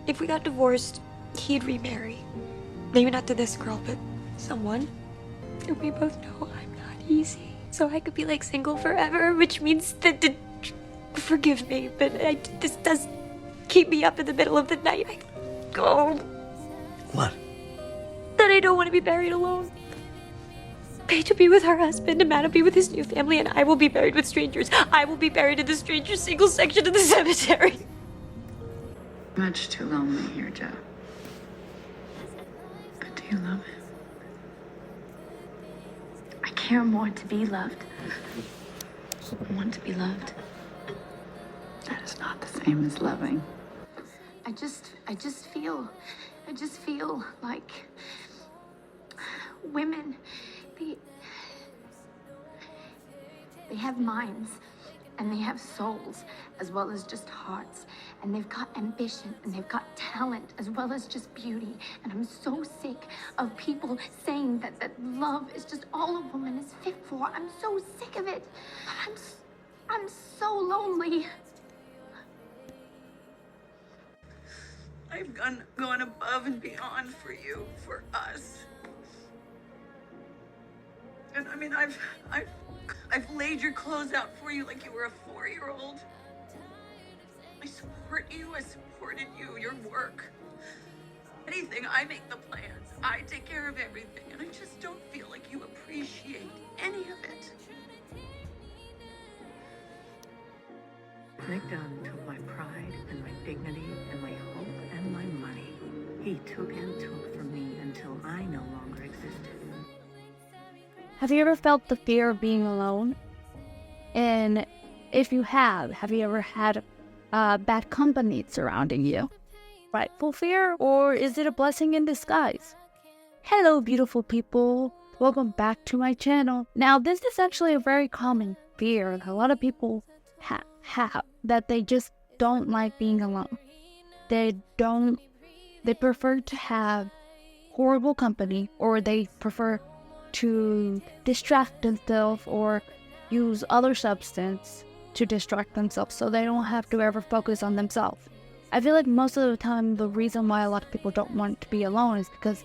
if we got divorced, he'd remarry. Maybe not to this girl, but someone. And we both know I'm not easy. So I could be like single forever, which means that, forgive me, but this does keep me up in the middle of the night. What? That I don't want to be buried alone. Paige will be with her husband, and Matt will be with his new family, and I will be buried with strangers. I will be buried in the stranger single section of the cemetery. Much too lonely here, Joe. But do you love him? I care more to be loved. I want to be loved. That is not the same as loving. I just feel like women, they have minds and they have souls as well as just hearts, and they've got ambition and they've got talent as well as just beauty. And I'm so sick of people saying that love is just all a woman is fit for. I'm so sick of it. I'm so lonely. I've gone above and beyond for you, for us. And I mean, I've laid your clothes out for you like you were a 4-year-old. I support you, I supported you, your work. Anything, I make the plans. I take care of everything, and I just don't feel like you appreciate any of it. Nick Dunn took my pride and my dignity and my hope and my money. He took and took from me until I no longer existed. Have you ever felt the fear of being alone? And if you have you ever had bad company surrounding you? Rightful fear, or is it a blessing in disguise? Hello, beautiful people. Welcome back to my channel. Now, this is actually a very common fear that a lot of people have, that they just don't like being alone. They prefer to have horrible company, or they prefer to distract themselves or use other substance to distract themselves so they don't have to ever focus on themselves. I feel like most of the time the reason why a lot of people don't want to be alone is because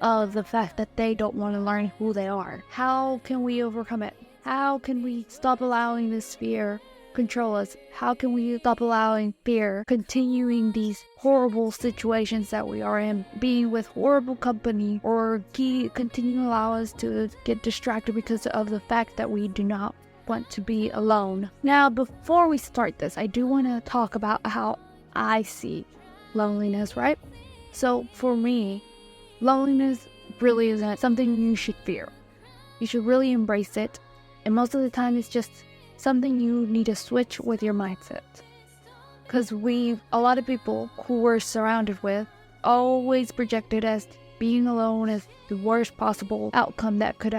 of the fact that they don't want to learn who they are. How can we overcome it? How can we stop allowing this fear control us? How can we stop allowing fear continuing these horrible situations that we are in, being with horrible company, or continue to allow us to get distracted because of the fact that we do not want to be alone? Now, before we start this, I do want to talk about how I see loneliness, right? So for me, loneliness really isn't something you should fear. You should really embrace it, and most of the time it's just something you need to switch with your mindset. Because a lot of people who we're surrounded with always projected as being alone as the worst possible outcome that could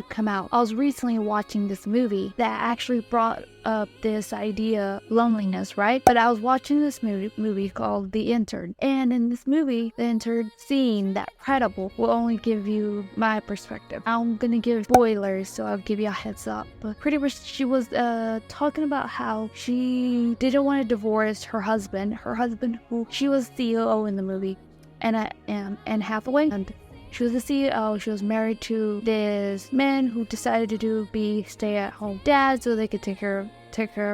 come out. I was recently watching this movie that actually brought up this idea loneliness, right? But I was watching this movie called The Intern, and in this movie, the intern scene that credible will only give you my perspective. I'm gonna give spoilers, so I'll give you a heads up. But pretty much she was talking about how she didn't want to divorce her husband who she was CEO in the movie, and Anne Hathaway. And she was the CEO. She was married to this man who decided to be stay-at-home dad so they could take care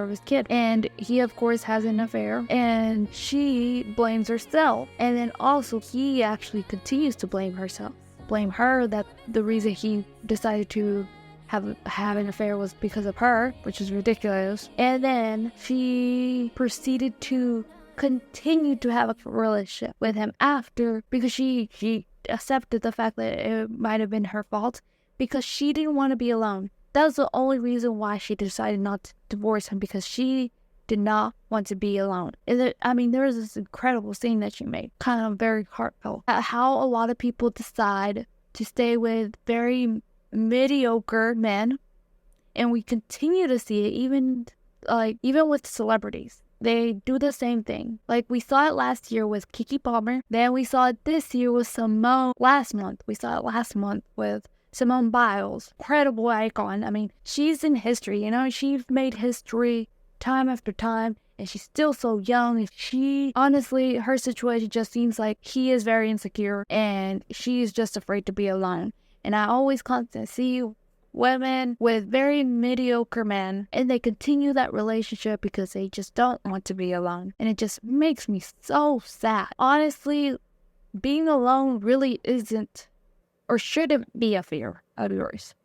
of his kid. And he, of course, has an affair, and she blames herself. And then also he actually continues to blame her that the reason he decided to have an affair was because of her, which is ridiculous. And then she proceeded to continue to have a relationship with him after, because she accepted the fact that it might have been her fault, because she didn't want to be alone. That was the only reason why she decided not to divorce him, because she did not want to be alone. There was this incredible scene that she made, kind of very heartfelt, at how a lot of people decide to stay with very mediocre men, and we continue to see it even with celebrities. They do the same thing. Like, we saw it last year with Keke Palmer. Then we saw it this year with Simone. Last month with Simone Biles. Incredible icon. She's in history, she's made history time after time and she's still so young. And she, honestly, her situation just seems like he is very insecure and she's just afraid to be alone. And I always constantly see women with very mediocre men and they continue that relationship because they just don't want to be alone. And it just makes me so sad. Honestly, being alone really isn't or shouldn't be a fear of yours.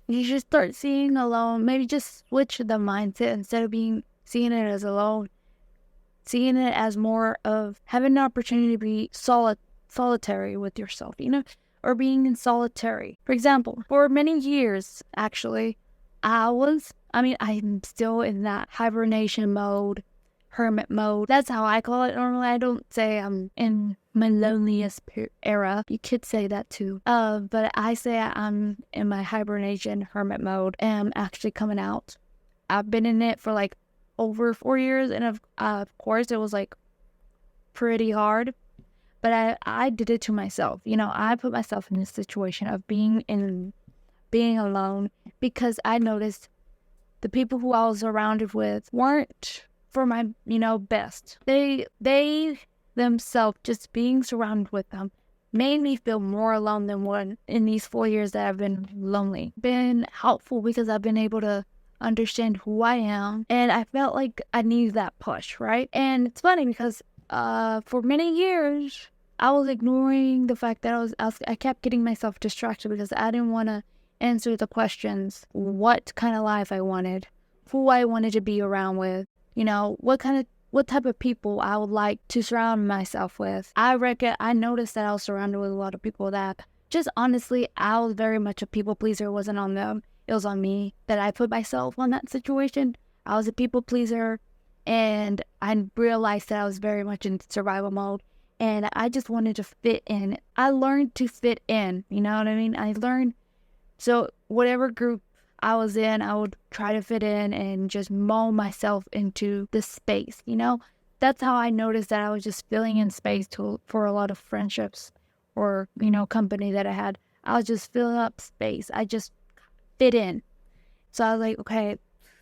You should start seeing alone, maybe just switch the mindset instead of seeing it as alone, seeing it as more of having an opportunity to be solitary with yourself, or being in solitary. For example, for many years, actually, I'm still in that hibernation mode, hermit mode. That's how I call it normally. I don't say I'm in my loneliest era. You could say that too. But I say I'm in my hibernation hermit mode and I'm actually coming out. I've been in it for like over 4 years, and of course it was like pretty hard. But I did it to myself. I put myself in this situation of being alone because I noticed the people who I was surrounded with weren't for my, best. They themselves, just being surrounded with them, made me feel more alone than one in these 4 years that I've been lonely. Been helpful because I've been able to understand who I am, and I felt like I needed that push, right? And it's funny because for many years I was ignoring the fact that I kept getting myself distracted because I didn't want to answer the questions: what kind of life I wanted, who I wanted to be around with, what type of people I would like to surround myself with. I noticed that I was surrounded with a lot of people that just honestly, I was very much a people pleaser. It wasn't on them. It was on me that I put myself on that situation. I was a people pleaser, and I realized that I was very much in survival mode, and I just wanted to fit in. I learned to fit in, you know what I mean? So whatever group I was in, I would try to fit in and just mold myself into the space, That's how I noticed that I was just filling in space for a lot of friendships or, company that I had. I was just filling up space. I just fit in. So I was like, okay,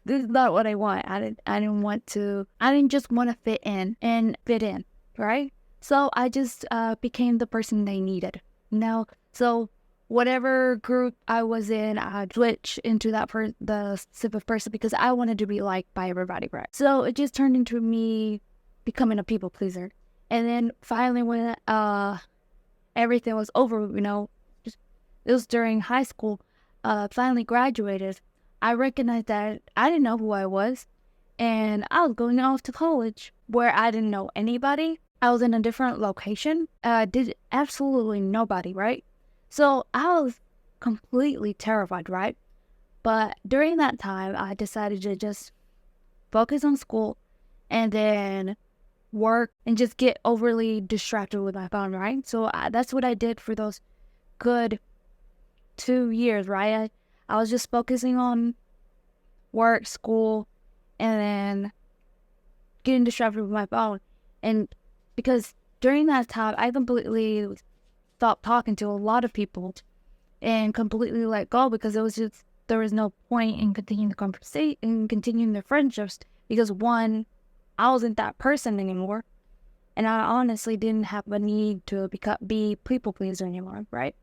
this is not what I want. I didn't just want to fit in, right? So I just became the person they needed, So whatever group I was in, I'd switch into the type of person because I wanted to be liked by everybody, right? So it just turned into me becoming a people pleaser. And then finally when everything was over, it was during high school, finally graduated, I recognized that I didn't know who I was, and I was going off to college where I didn't know anybody. I was in a different location, did absolutely nobody, right? So I was completely terrified, right? But during that time, I decided to just focus on school and then work and just get overly distracted with my phone, right? So that's what I did for those good 2 years, right? I was just focusing on work, school, and then getting distracted with my phone. And because during that time, I completely stopped talking to a lot of people and completely let go because there was no point in continuing the conversation and continuing the friendships because one, I wasn't that person anymore, and I honestly didn't have a need to be people pleaser anymore, right?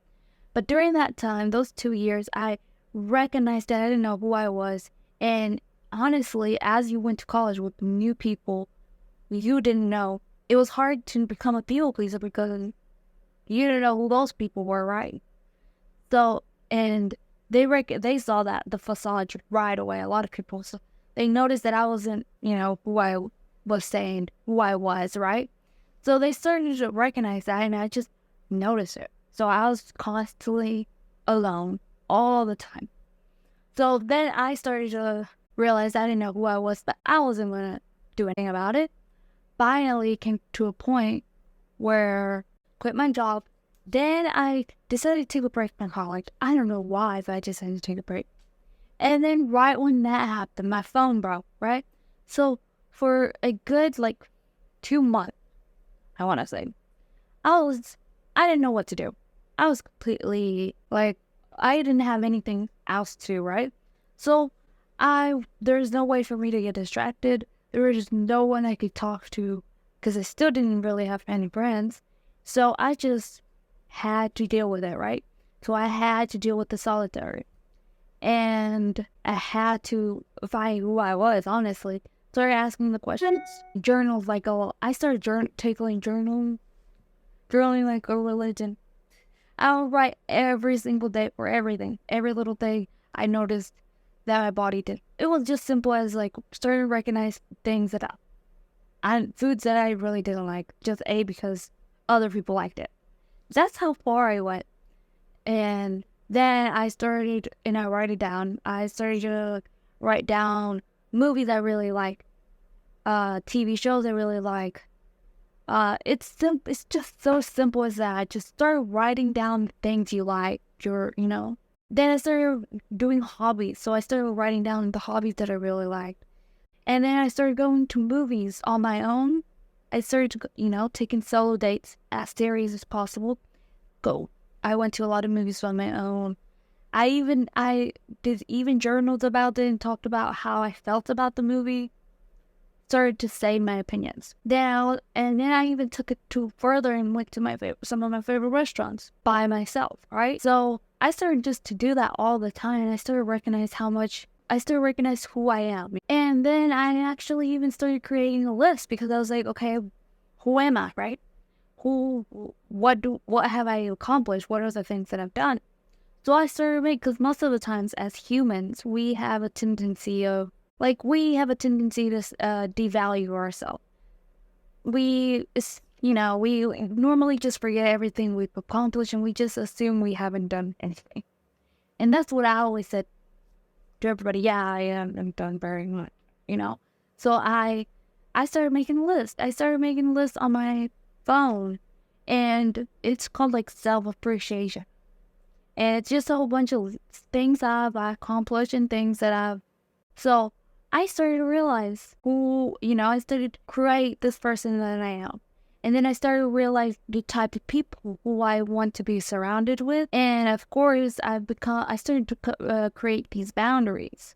But during that time, those 2 years, I recognized that I didn't know who I was, and honestly, as you went to college with new people you didn't know, it was hard to become a people pleaser because you didn't know who those people were, right? So, and they saw that the facade right away. A lot of people, so they noticed that I wasn't, who I was saying who I was, right? So they started to recognize that, and I just noticed it. So I was constantly alone all the time. So then I started to realize I didn't know who I was, but I wasn't going to do anything about it. Finally came to a point where I quit my job. Then I decided to take a break from college. I don't know why, but I decided to take a break. And then right when that happened, my phone broke, right? So for a good 2 months, I want to say, I didn't know what to do. I was completely I didn't have anything else to, right? So there's no way for me to get distracted. There was just no one I could talk to because I still didn't really have any friends. So I just had to deal with it, right? So I had to deal with the solitary. And I had to find who I was, honestly. Started asking the questions. Journals, like, I started taking journaling like a religion. I would write every single day for everything, every little thing I noticed that my body did. It was just simple as like starting to recognize things that foods that I really didn't like, just ate because other people liked it. That's how far I went. And then I started, and I write it down. I started to write down movies I really like, TV shows I really like. It's just so simple as that. Just start writing down things you like. Then I started doing hobbies. So I started writing down the hobbies that I really liked. And then I started going to movies on my own. I started to, taking solo dates as serious as possible. I went to a lot of movies on my own. I did even journals about it and talked about how I felt about the movie. Started to say my opinions. And then I even took it to further and went to some of my favorite restaurants by myself, right? So I started just to do that all the time, and I started to recognize who I am. And then I actually even started creating a list because I was like, okay, who am I, right? What have I accomplished? What are the things that I've done? So I started because most of the times as humans, we have a tendency to devalue ourselves. We normally just forget everything we've accomplished and we just assume we haven't done anything. And that's what I always said to everybody. Yeah, I haven't done very much, So I started making a list. I started making a list on my phone, and it's called like self-appreciation. And it's just a whole bunch of things I've accomplished and things that so I started to realize I started to create this person that I am. And then I started to realize the type of people who I want to be surrounded with. And of course, I started to create these boundaries.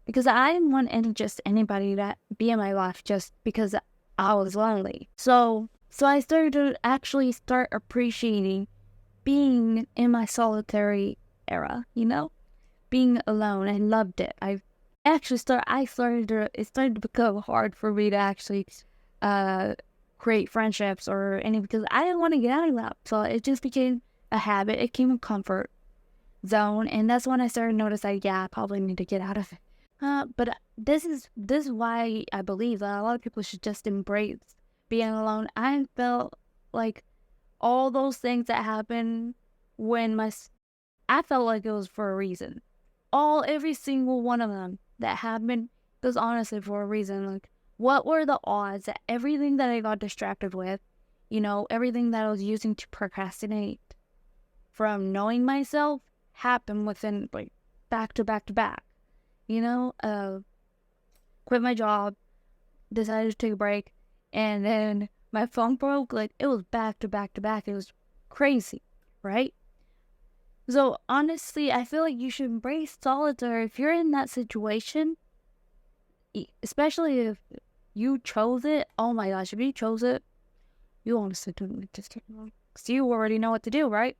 Because I didn't want anybody to be in my life just because I was lonely. So I started to actually start appreciating being in my solitary era, being alone. I loved it. It started to become hard for me to actually create friendships or any, because I didn't want to get out of that. So it just became a habit. It became a comfort zone, and that's when I started to notice I probably need to get out of it. But this is why I believe that a lot of people should just embrace being alone. I felt like all those things that happened I felt like it was for a reason. Every single one of them that happened was honestly for a reason. Like, what were the odds that everything that I got distracted with, everything that I was using to procrastinate from knowing myself happened within like back to back to back. Quit my job, decided to take a break, and then my phone broke. Like, it was back to back to back. It was crazy, right? So honestly, I feel like you should embrace solitude if you're in that situation, especially if you chose it. Oh my gosh, if you chose it, you honestly don't just take it wrong. Because you already know what to do, right?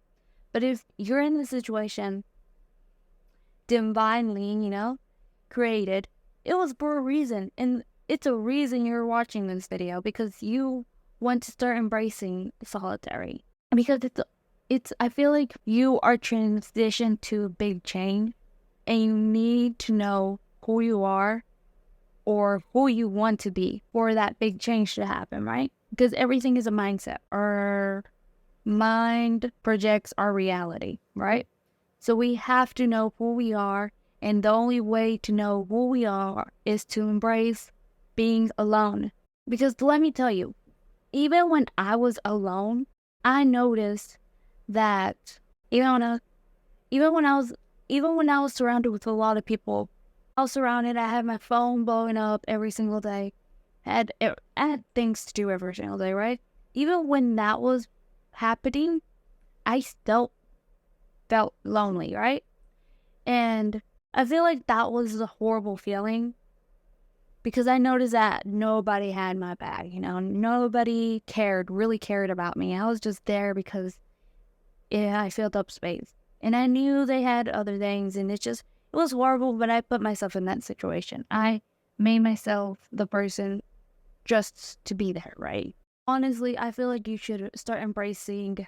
But if you're in the situation divinely, created, it was for a reason. And it's a reason you're watching this video, because you want to start embracing solitary. Because I feel like you are transitioned to a big change, and you need to know who you are or who you want to be for that big change to happen, right? Because everything is a mindset. Our mind projects our reality, right? So we have to know who we are, and the only way to know who we are is to embrace being alone. Because let me tell you, even when I was alone, I noticed that even when I was surrounded with a lot of people, I had my phone blowing up every single day. I had things to do every single day, right? Even when that was happening, I still felt lonely, right? And I feel like that was a horrible feeling. because I noticed that nobody had my back, nobody really cared about me. I was just there because, yeah, I filled up space. And I knew they had other things, and it was horrible, but I put myself in that situation. I made myself the person just to be there, right? Honestly, I feel like you should start embracing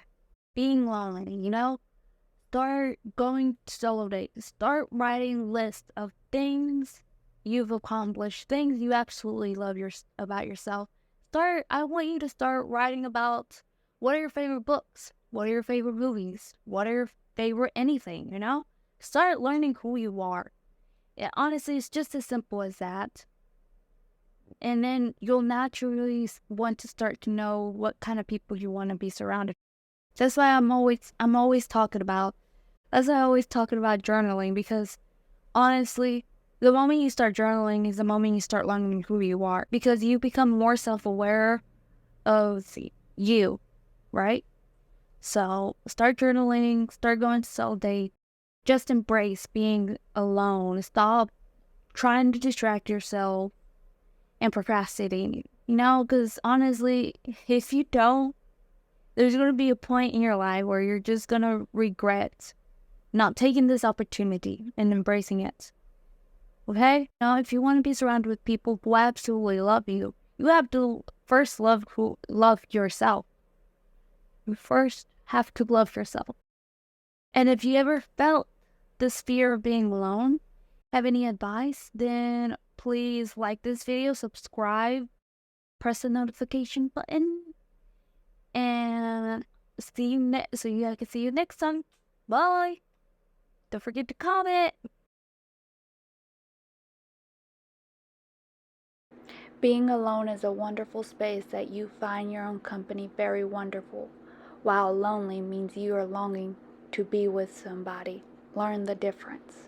being lonely, Start going solo dates. Start writing lists of things you've accomplished, things you absolutely love about yourself. I want you to start writing about what are your favorite books? What are your favorite movies? What are your favorite anything, Start learning who you are. Yeah, honestly, it's just as simple as that. And then you'll naturally want to start to know what kind of people you want to be surrounded. That's why I'm always talking about journaling, because honestly, the moment you start journaling is the moment you start learning who you are, because you become more self-aware of you, right? So start journaling, start going to solo dates, just embrace being alone. Stop trying to distract yourself and procrastinating, because honestly, if you don't, there's going to be a point in your life where you're just going to regret not taking this opportunity and embracing it. Okay? Now, if you want to be surrounded with people who absolutely love you, you have to first love yourself. You first have to love yourself. And if you ever felt this fear of being alone, have any advice, then please like this video, subscribe, press the notification button, and so I can see you next time. Bye. Don't forget to comment. Being alone is a wonderful space that you find your own company very wonderful, while lonely means you are longing to be with somebody. Learn the difference.